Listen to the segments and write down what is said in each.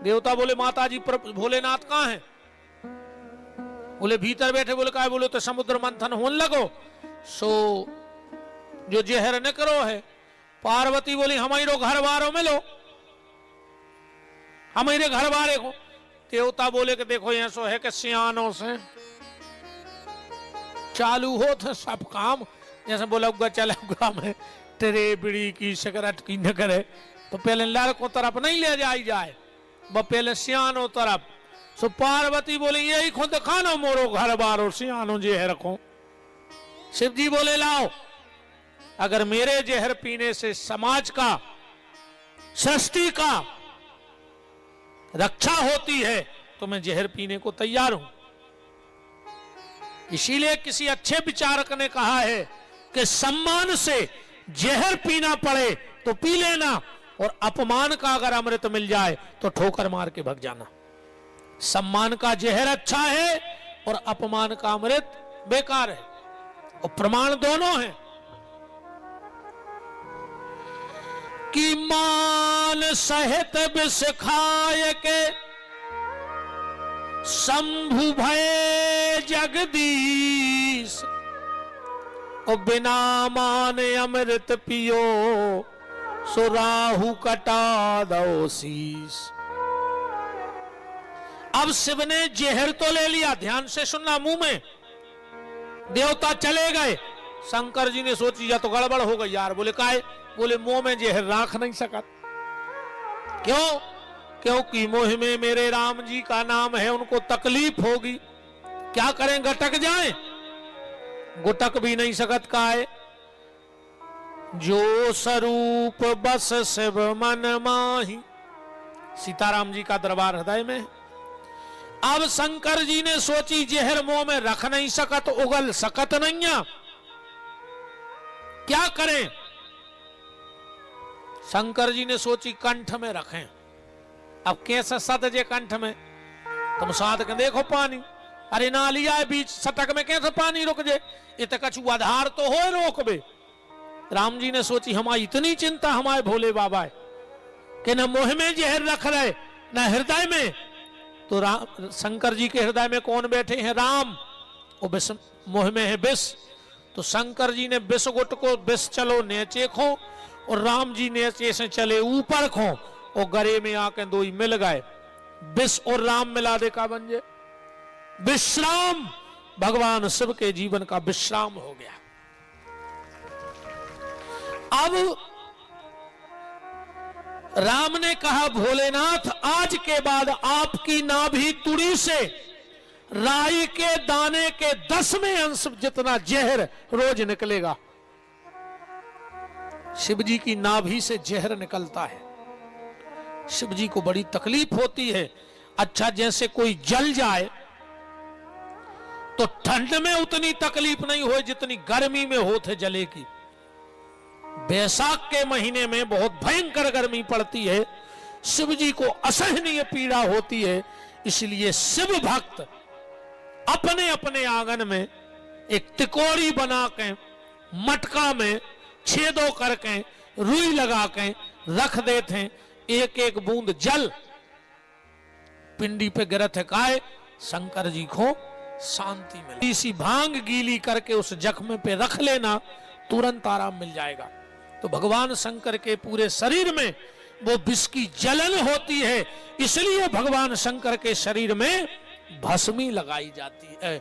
देवता बोले माता जी भोलेनाथ कहाँ हैं? बोले भीतर बैठे। बोले का? बोले तो समुद्र मंथन होने लगो सो जो जहर न करो है। पार्वती बोली हमारे घर बारों में लो, हमारे घर बारे को। देवता बोले कि देखो ऐसो है कि सियानों से चालू हो तो सब काम, जैसे बोला चला में तेरे बिड़ी की सिगरेट की न करे तो पहले लड़कों तरफ नहीं ले जाई जाए, वो पहले सियानों तरफ। सो पार्वती बोली यही खुद खानो मोरो घर बारो सियानो जहर रखो। शिव जी बोले लाओ, अगर मेरे जहर पीने से समाज का, सृष्टि का रक्षा होती है तो मैं जहर पीने को तैयार हूं। इसीलिए किसी अच्छे विचारक ने कहा है कि सम्मान से जहर पीना पड़े तो पी लेना, और अपमान का अगर अमृत मिल जाए तो ठोकर मार के भग जाना। सम्मान का जहर अच्छा है और अपमान का अमृत बेकार है, और प्रमाण दोनों हैं कि मान सहित विष खाय के शंभु भय जगदीश, और बिना मान अमृत पियो सो राहु कटा दो शीश। अब शिव ने जहर तो ले लिया, ध्यान से सुनना, मुंह में। देवता चले गए। शंकर जी ने सोची या तो गड़बड़ हो गई यार। बोले काहे? बोले मुंह में जहर राख नहीं सका। क्यों? क्योंकि मुंह में मेरे राम जी का नाम है, उनको तकलीफ होगी। क्या करें? गटक जाए? गुटक भी नहीं सकत। का है जो स्वरूप बस शिव मन माही, सीताराम जी का दरबार हृदय में। अब शंकर जी ने सोची जहर मुंह में रख नहीं सकत, उगल सकत नहीं, क्या करें? शंकर जी ने सोची कंठ में रखें। अब कैसे सत जे कंठ में? तुम साध के देखो पानी, अरे ना लिया है बीच सटक में, कैसे पानी रुक जाए? इत कछु आधार तो हो रोक बे। राम जी ने सोची हमारी इतनी चिंता हमारे भोले बाबा है कि न मुंह में जहर रख रहे न हृदय में। तो शंकर जी के हृदय में कौन बैठे हैं? राम। और विष मुंह में है विष। तो शंकर जी ने विष गुट को विष चलो नीचे खो, और राम जी नीचे से चले ऊपर खो, और गरे में आके दो ही मिल गए। विष और राम मिला दे का बन जाए विश्राम। भगवान शिव के जीवन का विश्राम हो गया। अब राम ने कहा भोलेनाथ आज के बाद आपकी नाभि तुड़ी से राई के दाने के 10वें अंश जितना जहर रोज निकलेगा। शिव जी की नाभि से जहर निकलता है। शिव जी को बड़ी तकलीफ होती है। अच्छा जैसे कोई जल जाए तो ठंड में उतनी तकलीफ नहीं हो जितनी गर्मी में होते जले की। बैसाख के महीने में बहुत भयंकर गर्मी पड़ती है, शिव जी को असहनीय पीड़ा होती है। इसलिए शिव भक्त अपने अपने आंगन में एक तिकोड़ी बना के मटका में छेदों करके रुई लगा के रख देते हैं। एक एक बूंद जल पिंडी पे गिरत है, काय शंकर जी को शांति मिले। इसी भांग गीली करके उस जख्म पे रख लेना, तुरंत आराम मिल जाएगा। तो भगवान शंकर के पूरे शरीर में वो विष की जलन होती है, इसलिए भगवान शंकर के शरीर में भस्मी लगाई जाती है,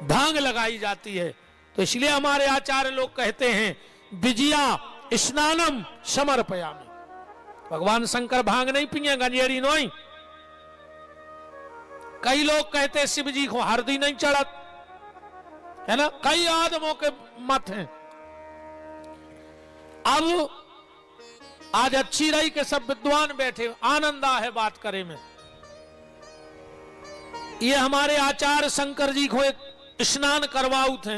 भांग लगाई जाती है। तो इसलिए हमारे आचार्य लोग कहते हैं विजया स्नानम समर्पयामि। भगवान शंकर भांग नहीं पिए, गंजेरी नहीं। कई लोग कहते शिव जी को हरदी नहीं चढ़त, है ना, कई आदमों के मत हैं। अब आज अच्छी रही कि सब विद्वान बैठे, आनंद आ है बात करे में। ये हमारे आचार्य शंकर जी को एक स्नान करवाऊ थे।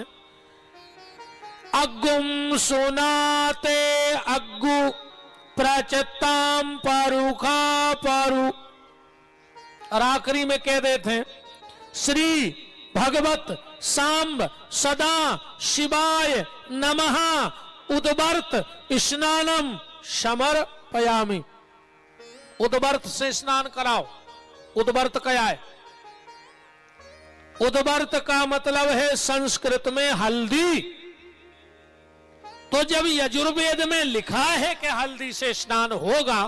अग्गुम सुनाते अग्गु प्रचताम परुखा परु, और आखिरी में कह देते हैं श्री भगवत सांब सदा शिवाय नमः उद्वर्त स्नानम समर्पयामि। उद्वर्त से स्नान कराओ। उद्वर्त क्या है? उद्वर्त का मतलब है संस्कृत में हल्दी। तो जब यजुर्वेद में लिखा है कि हल्दी से स्नान होगा,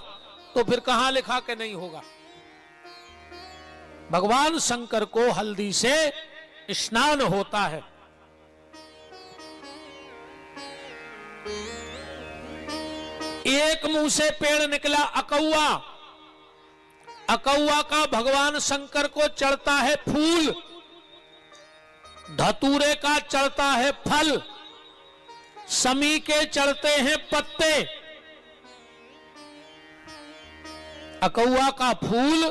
तो फिर कहां लिखा कि नहीं होगा? भगवान शंकर को हल्दी से स्नान होता है। एक मुंह से पेड़ निकला अकौआ। अकौआ का भगवान शंकर को चढ़ता है फूल, धतूरे का चढ़ता है फल, समी के चढ़ते हैं पत्ते। अकौआ का फूल,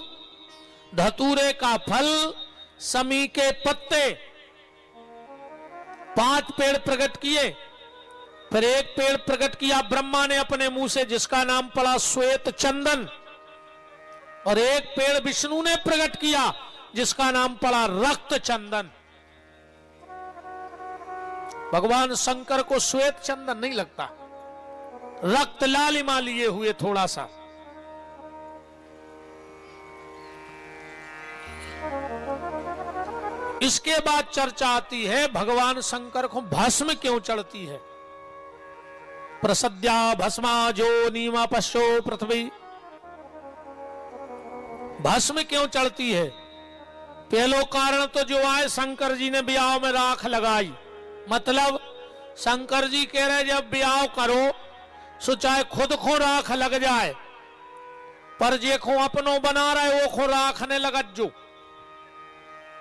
धतूरे का फल, समी के पत्ते, 5 पेड़ प्रकट किए। फिर एक पेड़ प्रकट किया ब्रह्मा ने अपने मुंह से, जिसका नाम पड़ा श्वेत चंदन। और एक पेड़ विष्णु ने प्रकट किया, जिसका नाम पड़ा रक्त चंदन। भगवान शंकर को श्वेत चंदन नहीं लगता, रक्त लालिमा लिए हुए थोड़ा सा। इसके बाद चर्चा आती है भगवान शंकर को भस्म क्यों चढ़ती है। प्रसद्या भस्मा जो नीमा पश्चो पृथ्वी। भस्म क्यों चढ़ती है? पहलो कारण तो जो आए, शंकर जी ने ब्याह में राख लगाई। मतलब शंकर जी कह रहे जब ब्याह करो सो चाहे खुद को राख लग जाए, पर जे को अपनो बना रहे वो को राख ने लगत जो।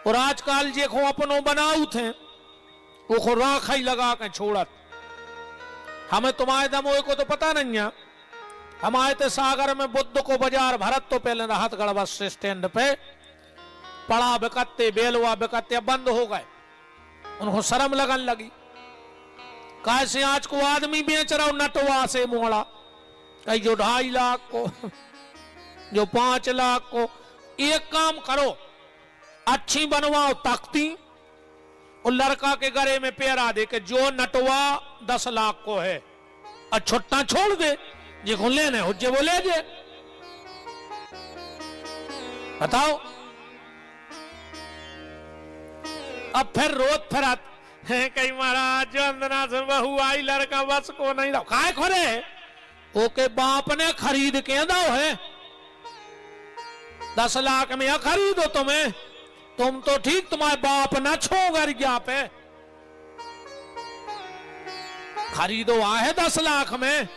और आजकल जे को अपनो बनाऊ थे वो को राख ही लगा के छोड़त। हमें तुम्हारे दमोह को तो पता नहीं है। हम आए थे सागर में, बुद्ध को बाजार भरत तो पहले राहतगढ़ बस स्टैंड पे पड़ा बिकते, बेलवा बिकते बंद हो गए। उनको शर्म लगन लगी। कैसे आज को आदमी बेच रहा नटवा से मोड़ा, कहीं जो 2.5 लाख को, जो 5 लाख को। एक काम करो, अच्छी बनवाओ तख्ती और लड़का के गले में पेरा दे के जो नटवा 10 लाख को है और छुट्टा छोड़ दे, जिसको लेने हो जे वो ले जे। बताओ। अब फिर रोत फिरत है कहीं महाराज जो अंदना से बहू आई, लड़का बस को नहीं रहा। काय खोरे ओके बाप ने खरीद के दो है। 10 लाख में खरीदो तुम्हें, तुम तो ठीक, तुम्हारे बाप ना छोगर गया पे खरीदो आहे 10 लाख में।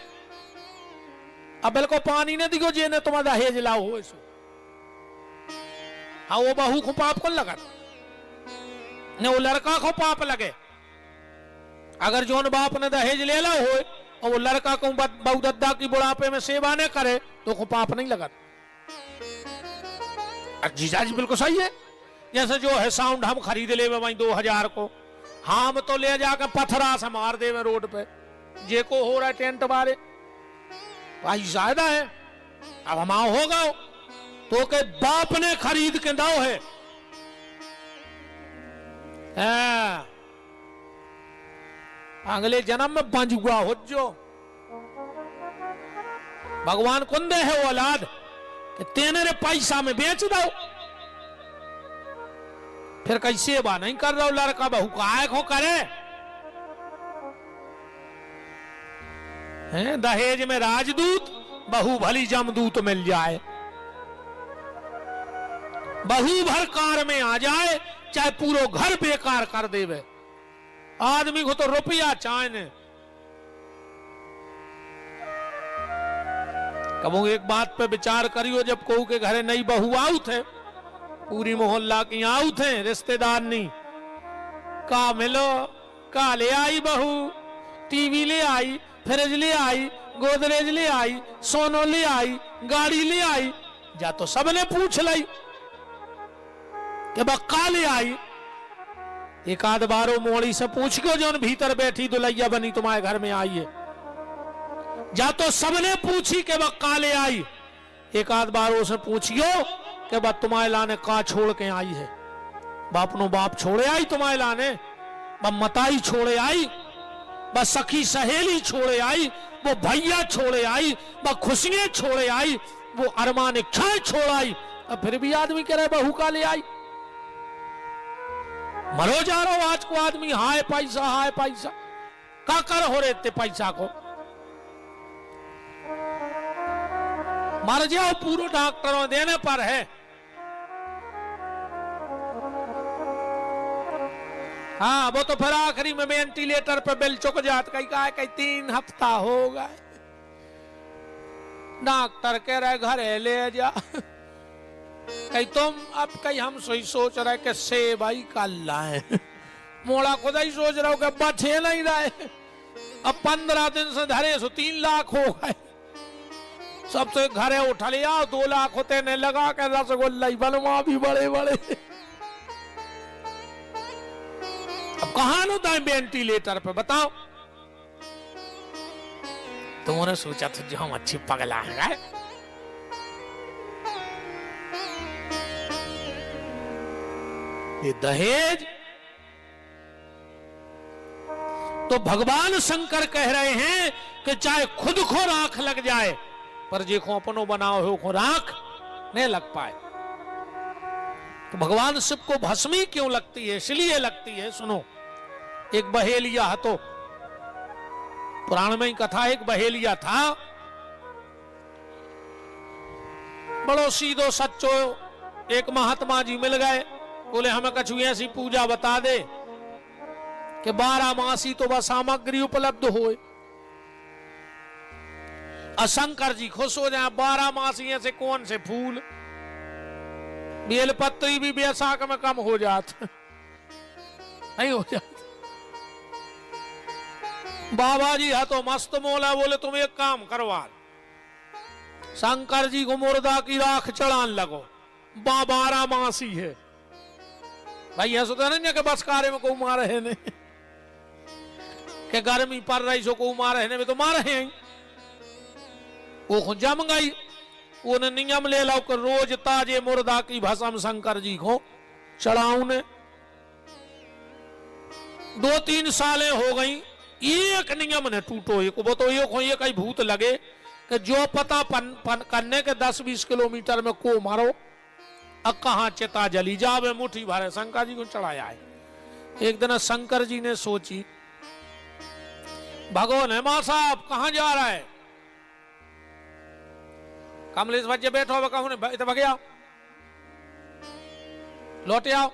अब बिल्कुल पानी ने दिखो जे ने तुम्हारा दहेज लाओ हो इसो। हाँ वो बहू को पाप को लगा ने वो लड़का को पाप लगे। अगर जोन बाप ने दहेज ले ला हो और वो लड़का को बहू दद्दा की बुढ़ापे में सेवा ने करे तो को पाप नहीं लगा। जीजा जी बिल्कुल सही है। जैसे जो है साउंड हम खरीद ले वही 2000 को, हम तो ले जाकर पत्थरा से मार दे रोड पे। जे को हो रहा है टेंट वाले भाई ज्यादा है। अब हम होगा तो के बाप ने खरीद के दो है। अगले जन्म में बंजुआ हो जो। भगवान कुंदे है औलाद कि तेने रे पैसा में बेच दो। फिर कैसे सेवा नहीं कर रहा लड़का बहू का को करे हैं। दहेज में राजदूत, बहू भली जमदूत मिल जाए। बहू भर कार में आ जाए, चाहे पूरा घर बेकार कर देवे। आदमी को तो रुपया चाहिए। कबू एक बात पे विचार करियो, जब कहू के घरे नई बहू आऊ थे, पूरी मोहल्ला की आऊ थे, रिश्तेदार नहीं का मिलो का ले आई बहू, टीवी ले आई, फ्रिज ले आई, गोदरेज ले आई, सोनो ले आई, गाड़ी ले आई। जा तो सबने पूछ लाई कि बक्का ले आई। एक आध बारो मोड़ी से पूछ के जो भीतर बैठी दुल्हैया बनी तुम्हारे घर में आई है। जा तो सबने पूछी कि बक्का ले आई। एक आध बारो से पूछियो कि बा तुम्हारे लाने का छोड़ के आई है। बाप नो बाप छोड़े आई तुम्हारे लाने, बा मताई छोड़े आई, बा सखी सहेली छोड़े आई, वो भैया छोड़े आई, बा खुशियां छोड़े आई। वो अरमान इच्छाएं छोड़ आई, अब फिर भी आदमी कह रहे बहू का ले आई। मरो जा रहा हो आज को आदमी, हाय पैसा का कर हो रहे थे पैसा को। मर जाओ पूरे डॉक्टरों देने पर है। हाँ वो तो फिर आखिरी में वेंटिलेटर पे बिल चुक जात, कहीं कहा कहीं 3 हफ्ता हो गए, डॉक्टर कह रहे घरे ले जा। कहीं तुम अब कहीं हम सोई सोच रहे कि से भाई कल लाए, मोड़ा खुदा ही सोच रहा हूं कि बचे नहीं रहे। अब 15 दिन से धरे सो 3 लाख हो गए, सबसे घरे उठा लिया 2 लाख होते ने लगा के रसगुल्ला बनवा भी बड़े बड़े। अब कहां लो दाए वेंटिलेटर पे बताओ। तुमने सोचा था जो हम अच्छी पगला है। ये दहेज तो भगवान शंकर कह रहे हैं कि चाहे खुद को राख लग जाए पर देखो अपनो बनाओ हो को राख नहीं लग पाए। तो भगवान शिव को भस्मी क्यों लगती है? इसलिए लगती है, सुनो। एक बहेलिया तो पुराण में ही कथा, एक बहेलिया था, बड़ो सीधो सच्चो एक महात्मा जी मिल गए, बोले हमें कछु ऐसी पूजा बता दे कि 12 मासी तो बस सामग्री उपलब्ध होए। शंकर जी खुश हो जाए, 12 मासी ऐसे कौन से फूल, बेलपत्री भी बैसाख में कम हो जात नहीं हो जात। बाबा जी है तो मस्त मोला, बोले तुम एक काम करवा, शंकर जी को मुर्दा की राख चढ़ान लगो, 12 मासी है। भाई ऐसा तो नहीं कि बस कार्य में को मारे है ने कि गर्मी पड़ रही सो को मारे है, तो मारे हैं। वो जम गई, वो नियम ले लो कि रोज ताजे मुर्दा की भस्म शंकर जी को चढ़ाऊ ने। 2-3 सालें हो गई, एक नियम ने टूटो, एक वो तो ये कहीं भूत लगे कि जो पता करने के 10-20 किलोमीटर में को मारो, अब कहां चिता जली जावे मुट्ठी भरे शंकर जी को चढ़ाया है। एक दिन शंकर जी ने सोची, भगवान है मां साहब कहां जा रहा है? कमलेश बच्चे बैठो, कहूं ने भगे आओ, लौटे आओ।